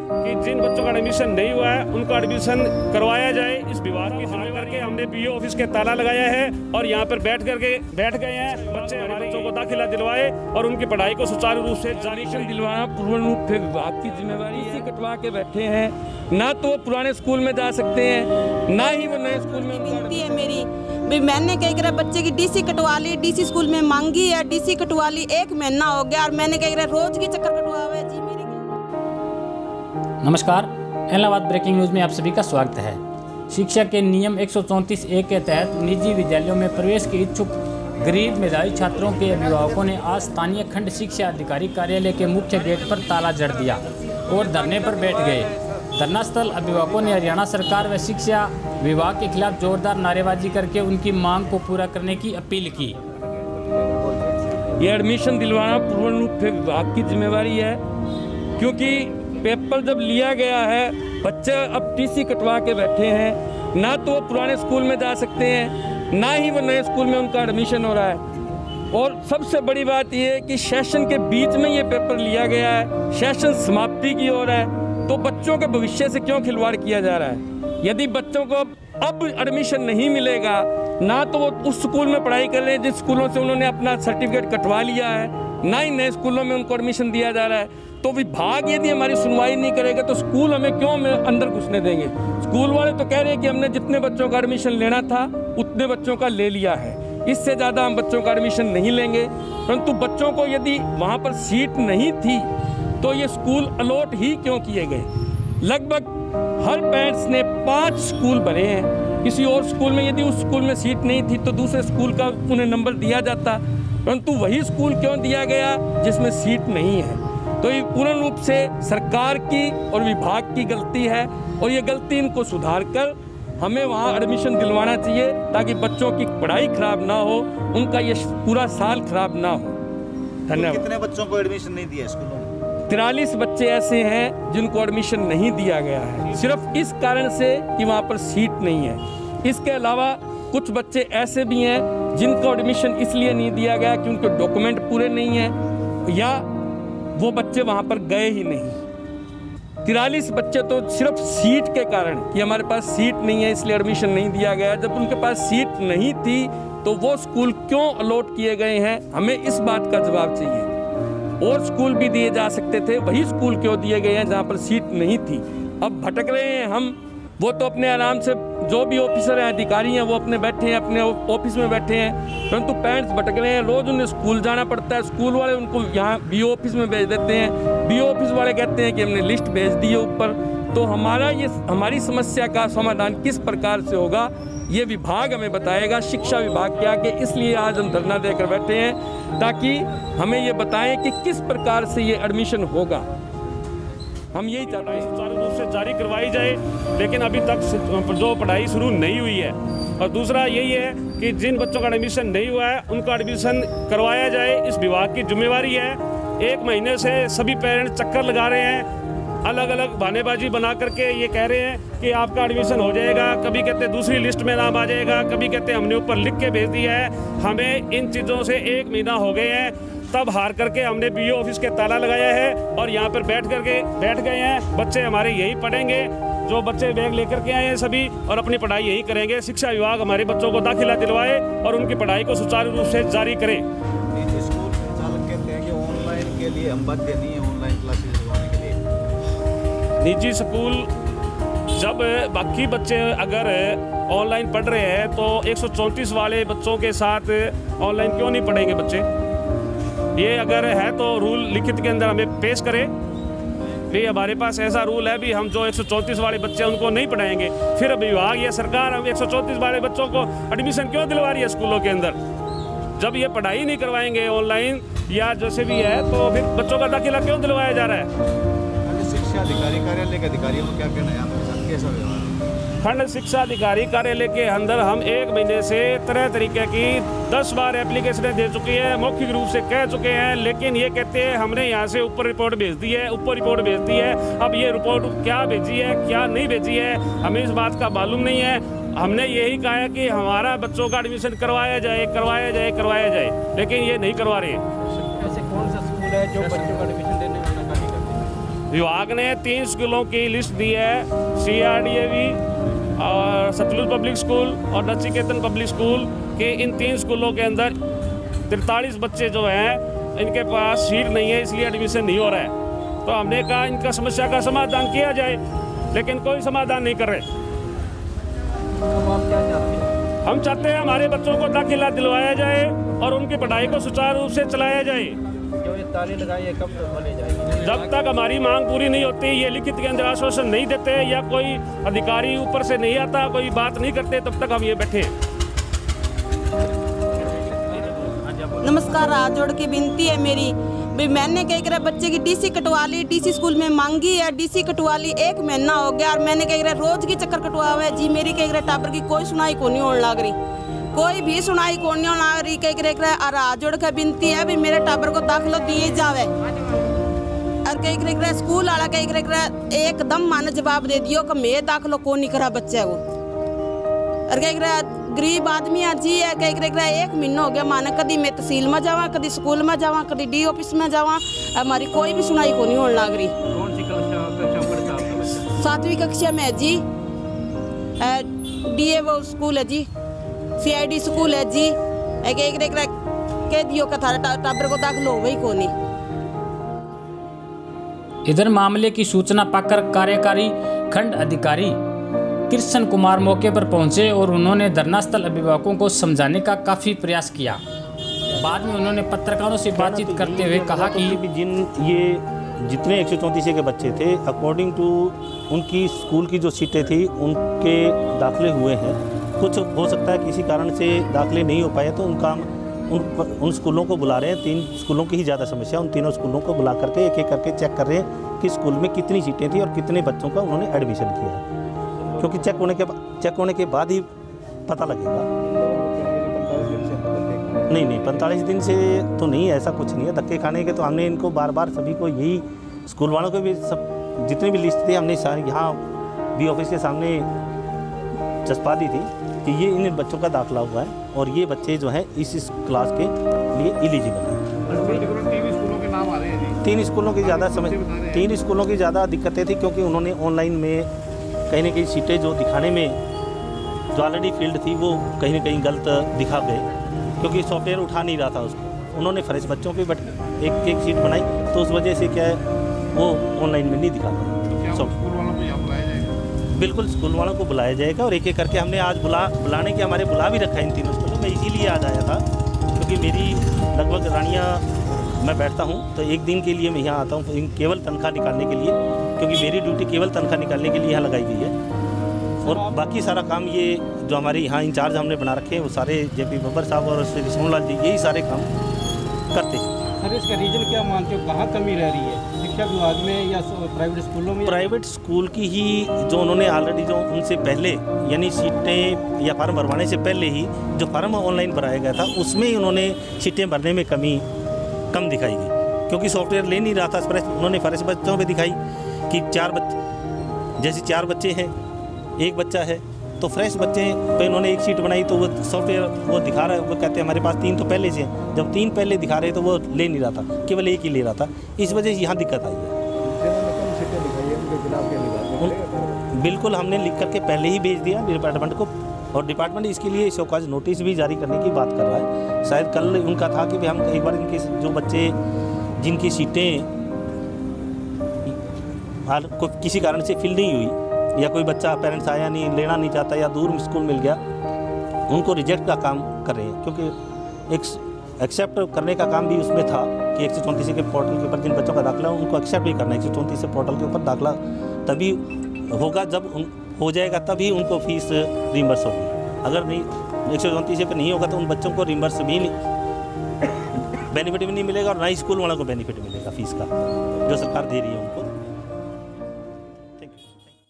कि जिन बच्चों का एडमिशन नहीं हुआ है उनका एडमिशन करवाया जाए। इस विभाग की जिम्मेदारी करके हमने पीओ ऑफिस के ताला लगाया है और यहाँ पर बैठ गए हैं। बच्चे हमारे बच्चों को दाखिला दिलवाए और उनकी पढ़ाई को सुचारू रूप से जारी दिलवाना पूर्ण रूप से विभाग की जिम्मेदारी है। कटवा के बैठे हैं, ना तो वो पुराने स्कूल में जा सकते हैं, ना ही वो नए स्कूल में। विनती है मेरी भी, मैंने कई करा बच्चे की डीसी कटवा ली, डीसी स्कूल में मांगी है, डीसी कटवा ली, 1 महीना हो गया और मैंने कई करा रोज की चक्कर कटवा हुआ है जी मेरी। नमस्कार, इलाहाबाद ब्रेकिंग न्यूज़ में आप सभी का स्वागत है। शिक्षा के नियम 134(a) के तहत निजी विद्यालयों में प्रवेश के इच्छुक गरीब मेधावी छात्रों के अभिभावकों ने आज स्थानीय खंड शिक्षा अधिकारी कार्यालय के मुख्य गेट पर ताला जड़ दिया और धरने पर बैठ गए। धरना स्थल अभिभावकों ने हरियाणा सरकार व शिक्षा विभाग के खिलाफ जोरदार नारेबाजी करके उनकी मांग को पूरा करने की अपील की। ये एडमिशन दिलवाना पूर्ण रूप से विभाग की जिम्मेदारी है, क्योंकि पेपर जब लिया गया है, बच्चे अब टीसी कटवा के बैठे हैं, ना तो वो पुराने स्कूल में जा सकते हैं, ना ही वो नए स्कूल में उनका एडमिशन हो रहा है। और सबसे बड़ी बात यह है कि सेशन के बीच में ये पेपर लिया गया है, सेशन समाप्ति की ओर है, तो बच्चों के भविष्य से क्यों खिलवाड़ किया जा रहा है। यदि बच्चों को अब एडमिशन नहीं मिलेगा, ना तो वो उस स्कूल में पढ़ाई कर रहे हैं जिस स्कूलों से उन्होंने अपना सर्टिफिकेट कटवा लिया है, ना ही नए स्कूलों में उनको एडमिशन दिया जा रहा है, तो विभाग यदि हमारी सुनवाई नहीं करेगा तो स्कूल हमें क्यों अंदर घुसने देंगे। स्कूल वाले तो कह रहे हैं कि हमने जितने बच्चों का एडमिशन लेना था उतने बच्चों का ले लिया है, इससे ज़्यादा हम बच्चों का एडमिशन नहीं लेंगे। परंतु बच्चों को यदि वहाँ पर सीट नहीं थी तो ये स्कूल अलॉट ही क्यों किए गए। लगभग हर पेरेंट्स ने 5 स्कूल भरे हैं, किसी और स्कूल में यदि उस स्कूल में सीट नहीं थी तो दूसरे स्कूल का उन्हें नंबर दिया जाता, परंतु वही स्कूल क्यों दिया गया जिसमें सीट नहीं है। तो ये पूर्ण रूप से सरकार की और विभाग की गलती है और ये गलती इनको सुधार कर हमें वहाँ एडमिशन दिलवाना चाहिए ताकि बच्चों की पढ़ाई खराब ना हो, उनका ये पूरा साल खराब ना हो। धन्यवाद। कितने बच्चों को एडमिशन नहीं दिया स्कूलों में? 43 बच्चे ऐसे हैं जिनको एडमिशन नहीं दिया गया है, सिर्फ इस कारण से कि वहाँ पर सीट नहीं है। इसके अलावा कुछ बच्चे ऐसे भी हैं जिनको एडमिशन इसलिए नहीं दिया गया कि उनके डॉक्यूमेंट पूरे नहीं हैं या वो बच्चे वहाँ पर गए ही नहीं। 43 बच्चे तो सिर्फ सीट के कारण कि हमारे पास सीट नहीं है इसलिए एडमिशन नहीं दिया गया। जब उनके पास सीट नहीं थी तो वो स्कूल क्यों अलॉट किए गए हैं, हमें इस बात का जवाब चाहिए। और स्कूल भी दिए जा सकते थे, वही स्कूल क्यों दिए गए हैं जहाँ पर सीट नहीं थी। अब भटक रहे हैं हम, वो तो अपने आराम से जो भी ऑफिसर हैं, अधिकारी हैं, वो अपने बैठे हैं, अपने ऑफिस में बैठे हैं, परंतु पेरेंट्स भटक रहे हैं। रोज़ उन्हें स्कूल जाना पड़ता है, स्कूल वाले उनको यहाँ बीओ ऑफिस में भेज देते हैं, बीओ ऑफिस वाले कहते हैं कि हमने लिस्ट भेज दी है ऊपर। तो हमारी समस्या का समाधान किस प्रकार से होगा ये विभाग हमें बताएगा, शिक्षा विभाग के आगे। इसलिए आज हम धरना देकर बैठे हैं ताकि हमें ये बताएं कि किस प्रकार से ये एडमिशन होगा। हम यही चाहते हैं सुचारू रूप से जारी करवाई जाए, लेकिन अभी तक जो पढ़ाई शुरू नहीं हुई है। और दूसरा यही है कि जिन बच्चों का एडमिशन नहीं हुआ है उनका एडमिशन करवाया जाए, इस विभाग की जिम्मेदारी है। 1 महीने से सभी पेरेंट्स चक्कर लगा रहे हैं, अलग अलग बहानेबाजी बना करके ये कह रहे हैं कि आपका एडमिशन हो जाएगा, कभी कहते दूसरी लिस्ट में नाम आ जाएगा, कभी कहते हमने ऊपर लिख के भेज दिया है। हमें इन चीज़ों से 1 महीना हो गए हैं, तब हार करके हमने बीओ ऑफिस के ताला लगाया है और यहाँ पर बैठ गए हैं। बच्चे हमारे यही पढ़ेंगे, जो बच्चे बैग लेकर के आए हैं सभी, और अपनी पढ़ाई यही करेंगे। शिक्षा विभाग हमारे बच्चों को दाखिला दिलवाए और उनकी पढ़ाई को सुचारू रूप से जारी करे। स्कूल संचालक कहते हैं कि ऑनलाइन के लिए हम बाध्य नहीं है, ऑनलाइन क्लासेस लगवाने के लिए। निजी स्कूल जब बाकी बच्चे अगर ऑनलाइन पढ़ रहे हैं तो 134 वाले बच्चों के साथ ऑनलाइन क्यों नहीं पढ़ेंगे बच्चे। ये अगर है तो रूल लिखित के अंदर हमें पेश करें भी हमारे पास ऐसा रूल है भी हम जो 134 वाले बच्चे उनको नहीं पढ़ाएंगे। फिर विभाग या सरकार हम 134 वाले बच्चों को एडमिशन क्यों दिलवा रही है स्कूलों के अंदर। जब ये पढ़ाई नहीं करवाएंगे ऑनलाइन या जैसे भी है तो फिर बच्चों का दाखिला क्यों दिलवाया जा रहा है। शिक्षा अधिकारी कार्यालय के अधिकारियों को क्या कहना है हमारे साथ, कैसा व्यवहार? खंड शिक्षा अधिकारी कार्यालय के अंदर हम 1 महीने से तरह तरीके की 10 बार एप्लीकेशनें दे चुकी है, मौखिक रूप से कह चुके हैं, लेकिन ये कहते हैं हमने यहाँ से ऊपर रिपोर्ट भेज दी है, ऊपर रिपोर्ट भेज दी है। अब ये रिपोर्ट क्या भेजी है क्या नहीं भेजी है हमें इस बात का मालूम नहीं है। हमने यही कहा है कि हमारा बच्चों का एडमिशन करवाया जाए, लेकिन ये नहीं करवा रहे हैं। ऐसे कौन सा स्कूल है जो बच्चों का एडमिशन देने में नकार नहीं करते? विभाग ने 3 स्कूलों की लिस्ट दी है, CRDAV और सतलुज पब्लिक स्कूल और नचिकेतन पब्लिक स्कूल के। इन 3 स्कूलों के अंदर 43 बच्चे जो हैं इनके पास सीट नहीं है, इसलिए एडमिशन नहीं हो रहा है। तो हमने कहा इनका समस्या का समाधान किया जाए, लेकिन कोई समाधान नहीं कर रहे। अब आप क्या चाहते हैं? हम चाहते हैं हमारे बच्चों को दाखिला दिलवाया जाए और उनकी पढ़ाई को सुचारू रूप से चलाया जाए। जो ये ताले लगाई है कब तक बने जाएगी? जब तक हमारी मांग पूरी नहीं होती, ये लिखित के अंदर आश्वासन नहीं देते या कोई अधिकारी ऊपर से नहीं आता, कोई बात नहीं करते, तब तक हम ये बैठे हैं। नमस्कार, हाथ जोड़ के विनती है मेरी भी, मैंने कह कर बच्चे की DC कटवा ली, DC स्कूल में मांगी है, DC कटवा ली, 1 महीना हो गया और मैंने कह कर रोज की चक्कर कटवा हुआ है जी। मेरी कह कर टाबर की कोई सुनाई को नहीं होने लग रही, कोई भी सुनाई को नहीं होने लग रही। कह कर और हाथ जोड़ के विनती है भी मेरे टाबर को दाखिला दिए जावे। और कह कर स्कूल वाला कह कर एकदम माने जवाब दे दियो कि मैं दाखिलो को नहीं करा बच्चे को। और कह कर गरीब आदमी जी है, कह कर 1 महीना हो गया माने कभी मैं तहसील में जावा, कभी स्कूल में जावा, कभी D ऑफिस में जावा, हमारी कोई भी सुनाई को नहीं होने लग रही। कौन सी कक्षा पढ़ता है आपका बच्चा? 7वीं कक्षा में है जी। DA वो स्कूल है जी, CID स्कूल है जी। एक कह दियो का थारा टाबर को दाखिल हो गई को नहीं। इधर मामले की सूचना पाकर कार्यकारी खंड अधिकारी कृष्ण कुमार मौके पर पहुंचे और उन्होंने धरनास्थल अभिभावकों को समझाने का काफ़ी प्रयास किया। बाद में उन्होंने पत्रकारों से बातचीत करते हुए कहा कि जितने 134 के बच्चे थे, अकॉर्डिंग टू उनकी स्कूल की जो सीटें थी उनके दाखिले हुए हैं। कुछ हो सकता है किसी कारण से दाखिले नहीं हो पाए, तो उन स्कूलों को बुला रहे हैं। 3 स्कूलों की ही ज़्यादा समस्या, उन तीनों स्कूलों को बुला करके एक एक करके चेक कर रहे हैं कि स्कूल में कितनी सीटें थी और कितने बच्चों का उन्होंने एडमिशन किया है, क्योंकि चेक होने के बाद ही पता लगेगा। नहीं 45 दिन से तो नहीं, ऐसा कुछ नहीं है। धक्के खाने के तो हमने इनको बार बार सभी को, यही स्कूल वालों को भी, सब जितनी भी लिस्ट थी हमने सारी यहाँ B ऑफिस के सामने चस्पा दी थी कि ये इन बच्चों का दाखिला हुआ है और ये बच्चे जो हैं इस क्लास के लिए एलिजिबल हैं। 3 स्कूलों के नाम आ रहे हैं जी। 3 स्कूलों की ज़्यादा 3 स्कूलों की ज़्यादा दिक्कतें थी, क्योंकि उन्होंने ऑनलाइन में कहीं ना कहीं सीटें जो दिखाने में जो ऑलरेडी फील्ड थी वो कहीं ना कहीं गलत दिखा गए, क्योंकि सॉफ्टवेयर उठा नहीं रहा था उसको। उन्होंने फ्रेश बच्चों पे एक सीट बनाई, तो उस वजह से क्या है वो ऑनलाइन में नहीं दिखा पाया। स्कूल वालों को यहाँ बुलाया जाएगा? बिल्कुल स्कूल वालों को बुलाया जाएगा और एक एक करके हमने आज बुलाने के हमारे बुला भी रखा है इन 3 स्कूलों में। इसीलिए आज आया था क्योंकि मेरी लगभग रानियाँ मैं बैठता हूँ तो एक दिन के लिए मैं यहाँ आता हूँ केवल तनख्वाह निकालने के लिए, क्योंकि मेरी ड्यूटी केवल तनख्वाह निकालने के लिए यहाँ लगाई गई है। और बाकी सारा काम ये जो हमारे यहाँ इंचार्ज हमने बना रखे हैं वो सारे JP बब्बर साहब और श्री सोनलाल जी यही सारे काम करते हैं। सर, इसका रीजन क्या मानते हो, कहाँ कमी रह रही है शिक्षा विभाग में या प्राइवेट स्कूलों में? प्राइवेट स्कूल की ही जो उन्होंने ऑलरेडी जो उनसे पहले यानी सीटें या फार्म भरवाने से पहले ही जो फार्म ऑनलाइन भराया गया था उसमें ही उन्होंने सीटें भरने में कम दिखाई गई, क्योंकि सॉफ्टवेयर ले नहीं रहा था। उन्होंने फ्रेश बच्चों पे दिखाई कि 4 बच्चे, जैसे 4 बच्चे हैं 1 बच्चा है, तो फ्रेश बच्चे पे उन्होंने एक सीट बनाई तो वो सॉफ्टवेयर वो दिखा रहा है, वो कहते हैं हमारे पास 3 तो पहले से हैं। जब 3 पहले दिखा रहे तो वो ले नहीं रहा था, केवल 1 ही ले रहा था। इस वजह से यहाँ दिक्कत आई है। बिल्कुल हमने लिख करके पहले ही भेज दिया डिपार्टमेंट को, और डिपार्टमेंट इसके लिए शोकाज नोटिस भी जारी करने की बात कर रहा है। शायद कल उनका था कि हम एक बार इनके जो बच्चे जिनकी सीटें किसी कारण से फिल नहीं हुई या कोई बच्चा पेरेंट्स आया नहीं, लेना नहीं चाहता या दूर स्कूल मिल गया, उनको रिजेक्ट का काम कर रहे हैं। क्योंकि एक एक्सेप्ट करने का काम भी उसमें था कि 134 के पोर्टल के ऊपर जिन बच्चों का दाखिला उनको एक्सेप्ट भी करना है। 134 से पोर्टल के ऊपर दाखिला तभी होगा जब हो जाएगा, तभी उनको फीस रिम्बर्स होगी। अगर नहीं 134 पे नहीं होगा तो उन बच्चों को रिम्बर्स भी बेनिफिट भी नहीं मिलेगा और ना ही स्कूल वालों को बेनिफिट मिलेगा फीस का जो सरकार दे रही है उनको।